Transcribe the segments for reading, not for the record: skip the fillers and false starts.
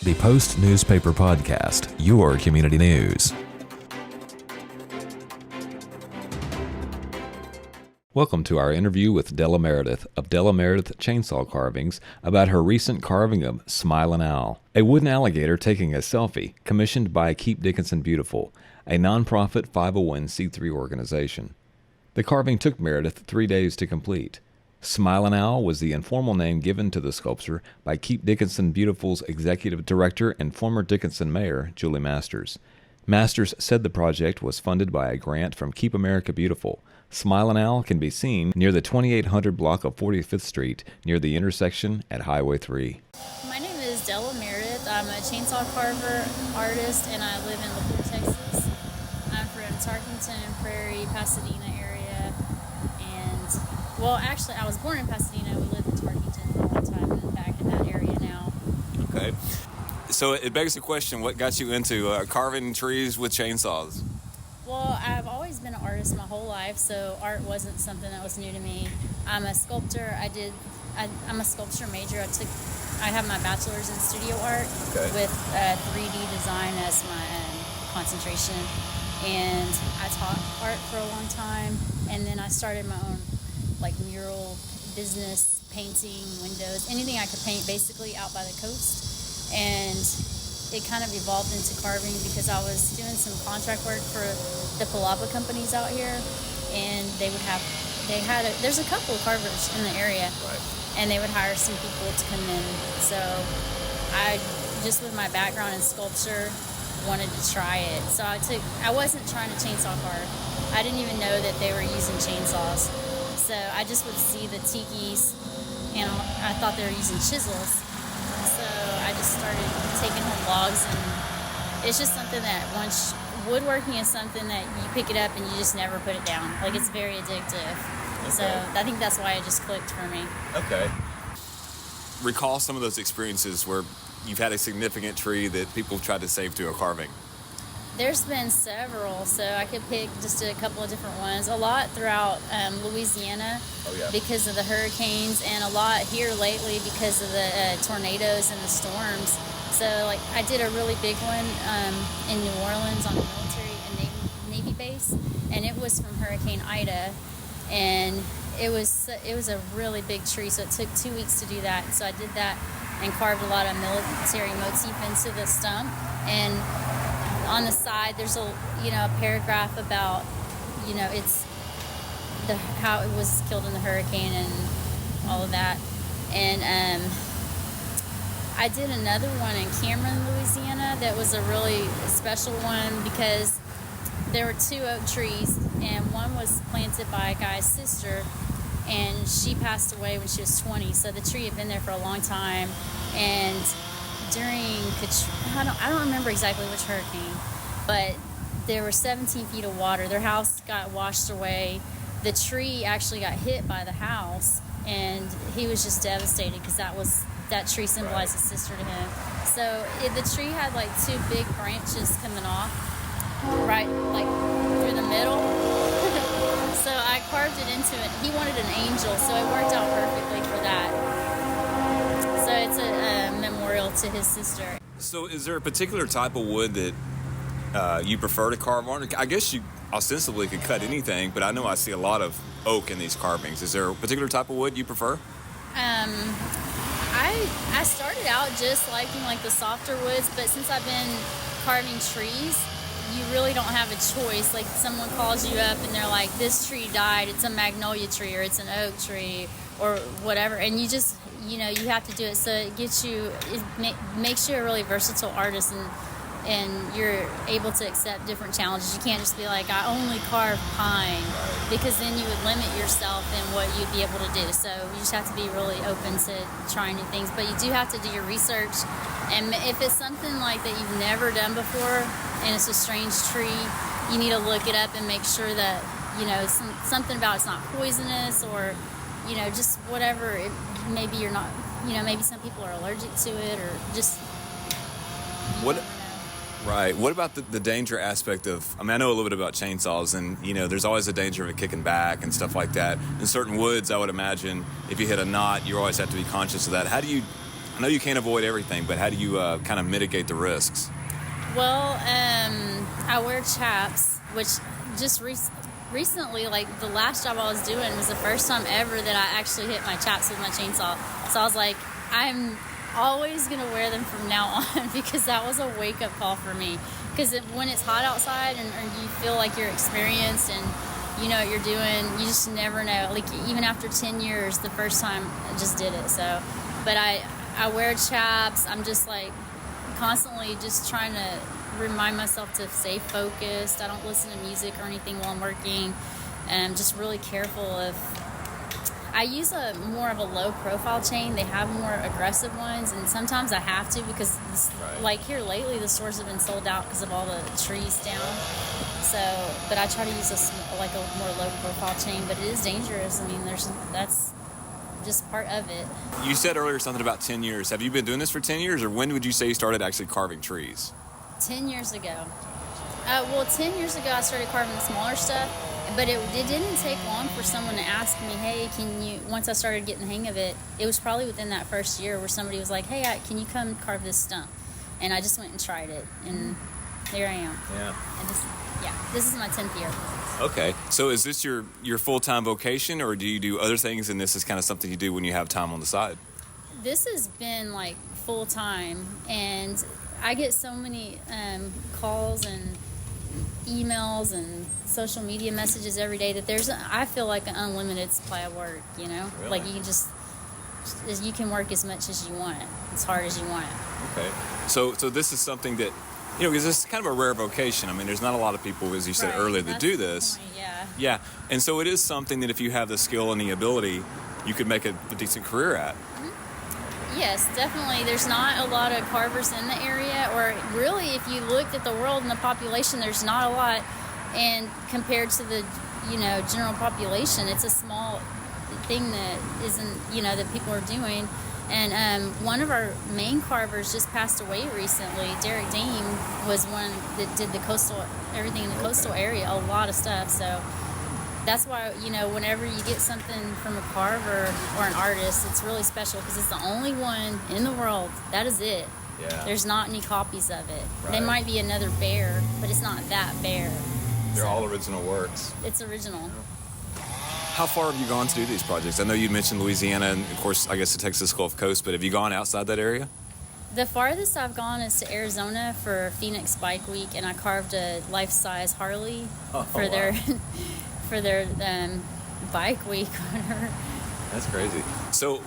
the Post Newspaper Podcast, your community news. Welcome to our interview with Della Meredith of Della Meredith Chainsaw Carvings about her recent carving of Smilin Owl, a wooden alligator taking a selfie, commissioned by Keep Dickinson Beautiful, a nonprofit 501c3 organization. The carving took Meredith 3 days to complete. Smilin Owl was the informal name given to the sculpture by Keep Dickinson Beautiful's executive director and former Dickinson Mayor Julie Masters. Masters said the project was funded by a grant from Keep America Beautiful. Smilin Owl can be seen near the 2800 block of 45th Street, near the intersection at Highway 3. My name is Della Meredith. I'm a chainsaw carver, artist, and I live in LaPorte, Texas. I'm from Tarkington, Prairie, Pasadena area, and, well, actually, I was born in Pasadena. We lived in Tarkington for a long time and back in that area now. Okay. So it begs the question, what got you into carving trees with chainsaws? Well, I've always been an artist my whole life, so art wasn't something that was new to me. I'm a sculptor. I'm a sculpture major. I have my bachelor's in studio art with 3D design as my concentration. And I taught art for a long time, and then I started my own mural business, painting, windows, anything I could paint basically out by the coast. And it kind of evolved into carving because I was doing some contract work for the palapa companies out here, and there's a couple of carvers in the area, and they would hire some people to come in. So I, just with my background in sculpture, wanted to try it. So I wasn't trying to chainsaw carve. I didn't even know that they were using chainsaws. So I just would see the tikis, and I thought they were using chisels. So I just started taking home logs, and it's just something that woodworking is something that you pick it up and you just never put it down. It's very addictive. Okay. So I think that's why it just clicked for me. Okay. Recall some of those experiences where you've had a significant tree that people tried to save to a carving. There's been several, so I could pick just a couple of different ones. A lot throughout Louisiana because of the hurricanes, and a lot here lately because of the tornadoes and the storms. So I did a really big one in New Orleans on a military and Navy base, and it was from Hurricane Ida, and it was a really big tree, so it took 2 weeks to do that. So I did that and carved a lot of military motif into the stump, and on the side there's a paragraph about it's how it was killed in the hurricane and all of that. And I did another one in Cameron, Louisiana, that was a really special one because there were 2 oak trees, and one was planted by a guy's sister, and she passed away when she was 20. So the tree had been there for a long time, and during I don't remember exactly which hurricane, but there were 17 feet of water. Their house got washed away. The tree actually got hit by the house, and he was just devastated because that tree symbolized his sister to him. So the tree had 2 big branches coming off right through the middle. So I carved it into it. He wanted an angel, so it worked out perfectly for that. So it's a memorial to his sister. So is there a particular type of wood that you prefer to carve on? I guess you ostensibly could cut anything, but I know I see a lot of oak in these carvings. Is there a particular type of wood you prefer? I started out just liking the softer woods, but since I've been carving trees, you really don't have a choice. Someone calls you up and they're like, this tree died, it's a magnolia tree or it's an oak tree or whatever, and you just you have to do it. So it makes you a really versatile artist, and you're able to accept different challenges. You can't just be like, I only carve pine, because then you would limit yourself in what you'd be able to do. So you just have to be really open to trying new things, but you do have to do your research. And if it's something that you've never done before and it's a strange tree, you need to look it up and make sure that something about it's not poisonous, or just whatever. Maybe you're not, maybe some people are allergic to it, or just what. Right. What about the danger aspect of, I know a little bit about chainsaws, and, there's always a danger of it kicking back and stuff like that. In certain woods, I would imagine, if you hit a knot, you always have to be conscious of that. How do I know you can't avoid everything, but how do you kind of mitigate the risks? Well, I wear chaps, which just recently, like the last job I was doing was the first time ever that I actually hit my chaps with my chainsaw. So I was like, I'm always going to wear them from now on because that was a wake-up call for me. Because when it's hot outside and you feel like you're experienced and you know what you're doing, you just never know. Like even after 10 years, the first time I just did it. So, but I wear chaps. I'm just like constantly just trying to remind myself to stay focused. I don't listen to music or anything while I'm working. And I'm just really careful of... I use more of a low profile chain. They have more aggressive ones, and sometimes I have to because like here lately the stores have been sold out because of all the trees down. So, but I try to use a more low profile chain, but it is dangerous. I mean, that's just part of it. You said earlier something about 10 years. Have you been doing this for 10 years, or when would you say you started actually carving trees? 10 years ago. 10 years ago I started carving the smaller stuff. But it didn't take long for someone to ask me, hey, can you, once I started getting the hang of it, it was probably within that first year where somebody was like, hey, can you come carve this stump? And I just went and tried it, and there I am. Yeah. And this is my 10th year. Okay. So is this your full-time vocation, or do you do other things, and this is kind of something you do when you have time on the side? This has been like full-time, and I get so many calls and emails and social media messages every day that I feel like an unlimited supply of work, you know? Really? Like you can work as much as you want, as hard as you want. Okay. So this is something that, you know, because this is kind of a rare vocation. I mean, there's not a lot of people, as you said earlier, that do this. Yeah. And so it is something that if you have the skill and the ability, you could make a decent career at. Yes, definitely. There's not a lot of carvers in the area, or really, if you looked at the world and the population, there's not a lot. And compared to the, general population, it's a small thing that isn't, that people are doing. And one of our main carvers just passed away recently. Derek Dean was one that did everything in the coastal area, a lot of stuff. So that's why, whenever you get something from a carver or an artist, it's really special because it's the only one in the world. That is it. Yeah. There's not any copies of it. Right. There might be another bear, but it's not that bear. They're all original works. It's original. How far have you gone to do these projects? I know you mentioned Louisiana and, of course, I guess the Texas Gulf Coast, but have you gone outside that area? The farthest I've gone is to Arizona for Phoenix Bike Week, and I carved a life-size Harley for their for their bike week. That's crazy. So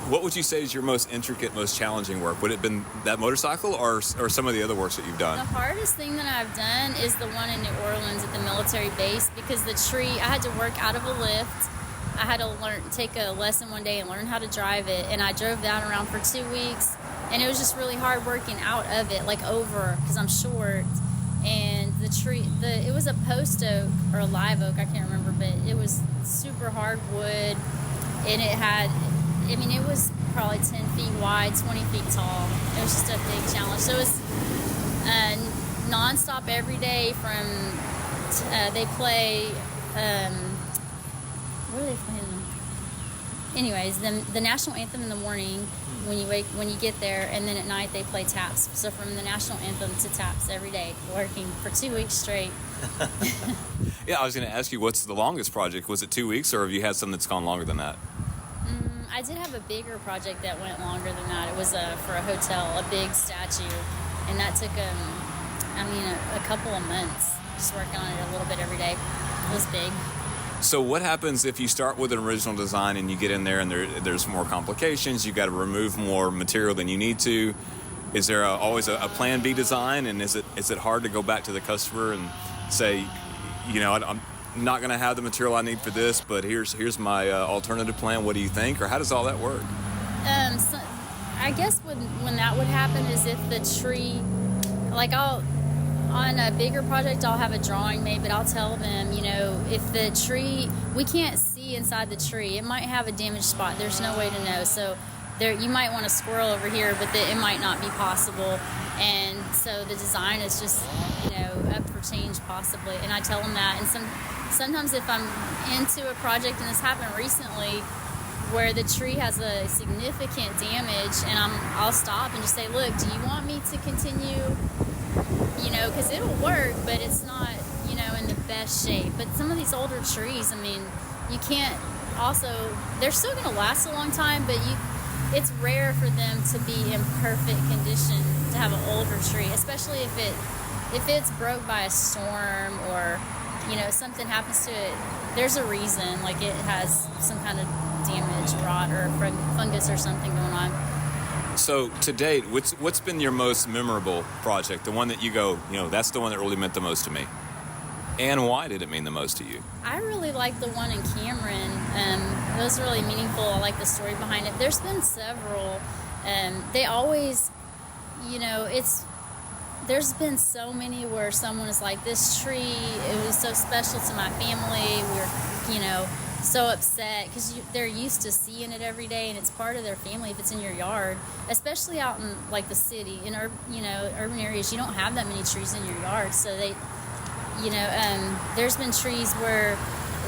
what would you say is your most intricate, most challenging work? Would it have been that motorcycle or some of the other works that you've done? The hardest thing that I've done is the one in New Orleans at the military base, because the tree, I had to work out of a lift. I had to take a lesson one day and learn how to drive it, and I drove that around for 2 weeks, and it was just really hard working out of it, like over, because I'm short. And the tree, it was a post oak or a live oak, I can't remember, but it was super hard wood, and it was probably 10 feet wide, 20 feet tall. It was just a big challenge. So it was nonstop every day from, they play, what are they playing? Anyways, the national anthem in the morning when you get there, and then at night they play taps. So from the national anthem to taps every day, working for 2 weeks straight. Yeah, I was going to ask you, what's the longest project? Was it 2 weeks, or have you had some that's gone longer than that? I did have a bigger project that went longer than that. It was for a hotel, a big statue, and that took a couple of months, just working on it a little bit every day. It was big. So what happens if you start with an original design and you get in there and there's more complications, you got to remove more material than you need to? Is there always a plan B design, and is it hard to go back to the customer and say, I'm not going to have the material I need for this, but here's my alternative plan. What do you think? Or how does all that work? So I guess when that would happen is if the tree, like on a bigger project, I'll have a drawing made, but I'll tell them, if the tree, we can't see inside the tree. It might have a damaged spot. There's no way to know. So you might want a squirrel over here, but it might not be possible. And so the design is just, up for change possibly. And I tell them that. And sometimes if I'm into a project, and this happened recently, where the tree has a significant damage, and I'll stop and just say, look, do you want me to continue? You know, because it'll work, but it's not, you know, in the best shape. But some of these older trees, I mean, you can't also, they're still going to last a long time, but it's rare for them to be in perfect condition to have an older tree, especially if it's broke by a storm or, you know, something happens to it. There's a reason, like it has some kind of damage, rot, or fungus or something going on. So to date, what's been your most memorable project? The one that you go, you know, that's the one that really meant the most to me. And why did it mean the most to you? I really like the one in Cameron. It was really meaningful. I like the story behind it. There's been several. They always, you know, there's been so many where someone is like, this tree, it was so special to my family. We're, you know, so upset because they're used to seeing it every day, and it's part of their family if it's in your yard, especially out in like the city. In urban areas, you don't have that many trees in your yard, so they, you know, there's been trees where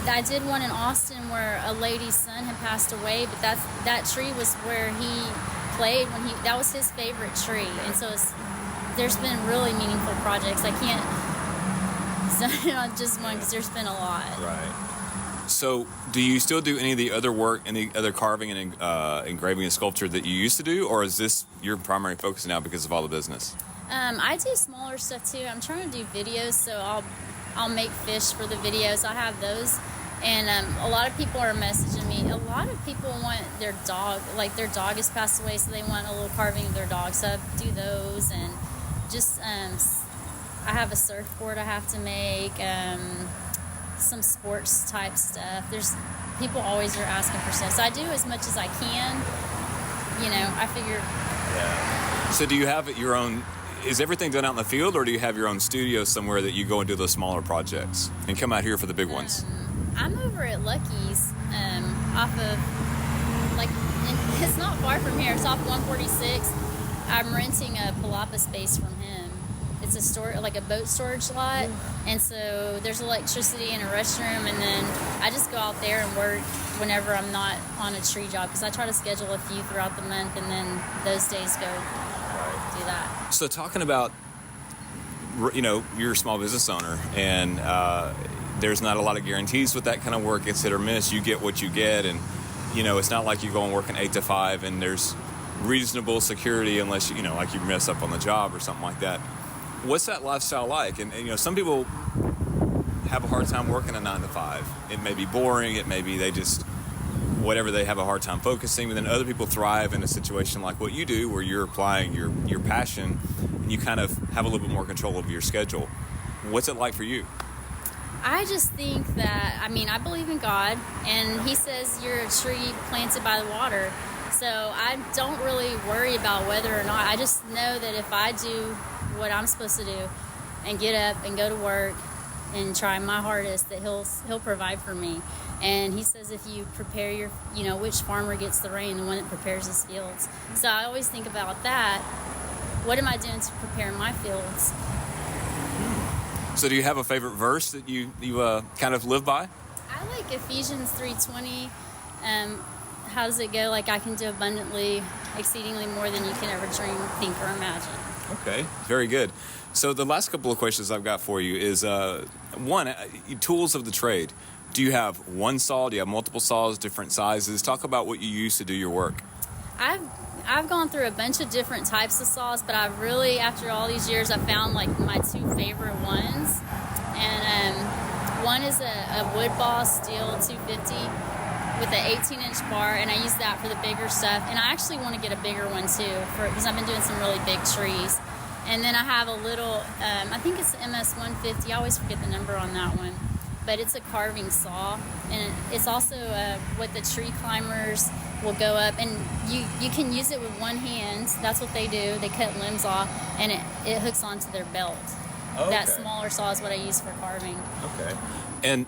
I did one in Austin where a lady's son had passed away, but that tree was where he played that was his favorite tree, and so there's been really meaningful projects. I can't say on just one because there's been a lot. Right. So, do you still do any of the other work, any other carving and engraving and sculpture that you used to do, or is this your primary focus now because of all the business? I do smaller stuff too. I'm trying to do videos, so I'll make fish for the videos. I have those, and a lot of people are messaging me. A lot of people want their dog, like their dog has passed away, so they want a little carving of their dog. So I do those, and just I have a surfboard I have to make. Some sports type stuff. There's people always are asking for stuff, so I do as much as I can. You know, I figure. Yeah. So do you have your own? Is everything done out in the field, or do you have your own studio somewhere that you go and do those smaller projects and come out here for the big ones? I'm over at Lucky's, off of it's not far from here. It's off 146. I'm renting a palapa space from him. It's a boat storage lot, and so there's electricity and a restroom, and then I just go out there and work whenever I'm not on a tree job, because I try to schedule a few throughout the month, and then those days go do that. So talking about, you know, you're a small business owner, and there's not a lot of guarantees with that kind of work. It's hit or miss. You get what you get, and you know, it's not like you go and work an 8 to 5 and there's reasonable security unless you know, like you mess up on the job or something like that. What's that lifestyle like? And you know, some people have a hard time working a 9 to 5. It may be boring. It may be they just, whatever, they have a hard time focusing. But then other people thrive in a situation like what you do, where you're applying your passion, and you kind of have a little bit more control over your schedule. What's it like for you? I just think that, I mean, I believe in God, and He says you're a tree planted by the water. So I don't really worry about whether or not. I just know that if I do what I'm supposed to do and get up and go to work and try my hardest, that he'll provide for me. And He says if you prepare your, you know, which farmer gets the rain? The one that prepares his fields. So I always think about that. What am I doing to prepare my fields? So do you have a favorite verse that you kind of live by? I like Ephesians 3:20. How does it go? Like, I can do abundantly, exceedingly more than you can ever dream, think, or imagine. Okay, very good. So the last couple of questions I've got for you is, one, tools of the trade. Do you have one saw? Do you have multiple saws, different sizes? Talk about what you use to do your work. I've gone through a bunch of different types of saws, but I've really, after all these years, I found like my 2 favorite ones. And one is a Wood Boss Steel 250 with an 18-inch bar, and I use that for the bigger stuff. And I actually want to get a bigger one too, because I've been doing some really big trees. And then I have a little, I think it's the MS 150. I always forget the number on that one, but it's a carving saw, and it's also what the tree climbers will go up, and you can use it with one hand. That's what they do. They cut limbs off, and it hooks onto their belt. Okay. That smaller saw is what I use for carving. Okay. And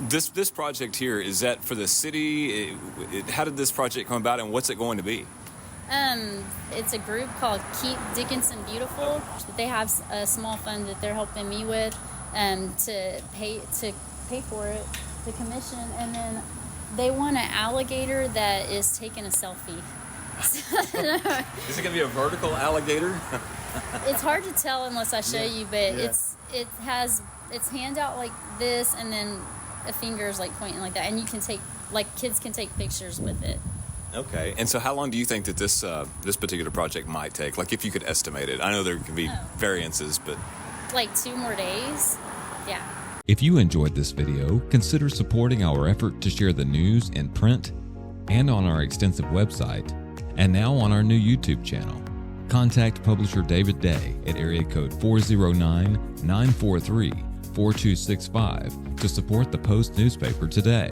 this project here, is that for the city? How did this project come about, and what's it going to be? It's a group called Keep Dickinson Beautiful. They have a small fund that they're helping me with to pay for it, the commission, and then They want an alligator that is taking a selfie. Is it going to be a vertical alligator? It's hard to tell unless I show you, but it has its hand out like this, and then a finger is like pointing like that, and you can take, like, kids can take pictures with it. Okay. And so how long do you think that this particular project might take? Like, if you could estimate it. I know there can be variances, but... Like 2 more days. Yeah. If you enjoyed this video, consider supporting our effort to share the news in print and on our extensive website, and now on our new YouTube channel. Contact publisher David Day at area code 409-943-4265 to support the Post newspaper today.